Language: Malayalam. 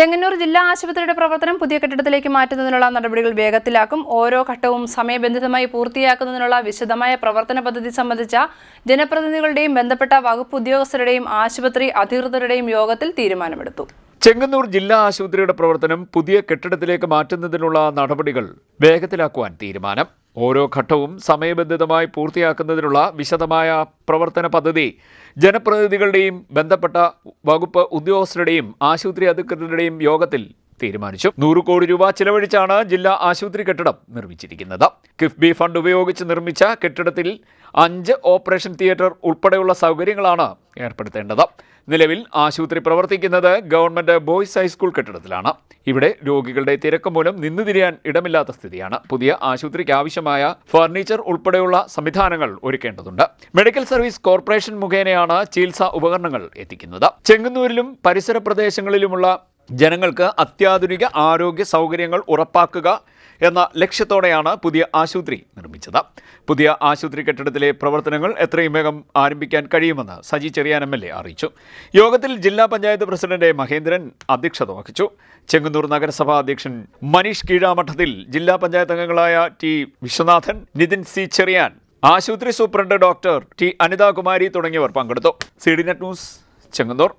ചെങ്ങന്നൂർ ജില്ലാ ആശുപത്രിയുടെ പ്രവർത്തനം പുതിയ കെട്ടിടത്തിലേക്ക് മാറ്റുന്നതിനുള്ള നടപടികൾ വേഗത്തിലാക്കും. ഓരോ ഘട്ടവും സമയബന്ധിതമായി പൂർത്തിയാക്കുന്നതിനുള്ള വിശദമായ പ്രവർത്തന പദ്ധതി സംബന്ധിച്ച ജനപ്രതിനിധികളുടെയും ബന്ധപ്പെട്ട വകുപ്പ് ഉദ്യോഗസ്ഥരുടെയും ആശുപത്രി അധികൃതരുടെയും യോഗത്തിൽ തീരുമാനമെടുത്തു. ചെങ്ങന്നൂർ ജില്ലാ ആശുപത്രിയുടെ പ്രവർത്തനം പുതിയ കെട്ടിടത്തിലേക്ക് മാറ്റുന്നതിനുള്ള നടപടികൾ വേഗത്തിലാക്കുവാൻ തീരുമാനം. ഓരോ ഘട്ടവും സമയബന്ധിതമായി പൂർത്തിയാക്കുന്നതിനുള്ള വിശദമായ പ്രവർത്തന പദ്ധതി ജനപ്രതിനിധികളുടെയും ബന്ധപ്പെട്ട വകുപ്പ് ഉദ്യോഗസ്ഥരുടെയും ആശുപത്രി അധികൃതരുടെയും യോഗത്തിൽ തീരുമാനിച്ചു. 100 കോടി രൂപ ചിലവഴിച്ചാണ് ജില്ലാ ആശുപത്രി കെട്ടിടം നിർമ്മിച്ചിരിക്കുന്നത്. കിഫ്ബി ഫണ്ട് ഉപയോഗിച്ച് നിർമ്മിച്ച കെട്ടിടത്തിൽ 5 ഓപ്പറേഷൻ തിയേറ്റർ ഉൾപ്പെടെയുള്ള സൗകര്യങ്ങളാണ് ഏർപ്പെടുത്തേണ്ടത്. നിലവിൽ ആശുപത്രി പ്രവർത്തിക്കുന്നത് ഗവൺമെന്റ് ബോയ്സ് ഹൈസ്കൂൾ കെട്ടിടത്തിലാണ്. ഇവിടെ രോഗികളുടെ തിരക്ക് മൂലം നിന്നുതിരിയാൻ ഇടമില്ലാത്ത സ്ഥിതിയാണ്. പുതിയ ആശുപത്രിക്ക് ആവശ്യമായ ഫർണിച്ചർ ഉൾപ്പെടെയുള്ള സംവിധാനങ്ങൾ ഒരുക്കേണ്ടതുണ്ട്. മെഡിക്കൽ സർവീസ് കോർപ്പറേഷൻ മുഖേനയാണ് ചികിത്സാ ഉപകരണങ്ങൾ എത്തിക്കുന്നത്. ചെങ്ങന്നൂരിലും പരിസര പ്രദേശങ്ങളിലുമുള്ള ജനങ്ങൾക്ക് അത്യാധുനിക ആരോഗ്യ സൗകര്യങ്ങൾ ഉറപ്പാക്കുക എന്ന ലക്ഷ്യത്തോടെയാണ് പുതിയ ആശുപത്രി നിർമ്മിച്ചത്. പുതിയ ആശുപത്രി കെട്ടിടത്തിലെ പ്രവർത്തനങ്ങൾ എത്രയും വേഗം ആരംഭിക്കാൻ കഴിയുമെന്ന് സജി ചെറിയാൻ MLA അറിയിച്ചു. യോഗത്തിൽ ജില്ലാ പഞ്ചായത്ത് പ്രസിഡന്റ് മഹേന്ദ്രൻ അധ്യക്ഷത വഹിച്ചു. ചെങ്ങന്നൂർ നഗരസഭാ അധ്യക്ഷൻ മനീഷ് കീഴാമഠത്തിൽ, ജില്ലാ പഞ്ചായത്ത് അംഗങ്ങളായ T വിശ്വനാഥൻ, നിതിൻ C ചെറിയാൻ, ആശുപത്രി സൂപ്രണ്ട് ഡോക്ടർ T അനിതാകുമാരി തുടങ്ങിയവർ പങ്കെടുത്തു. CDNet news, Chengannur.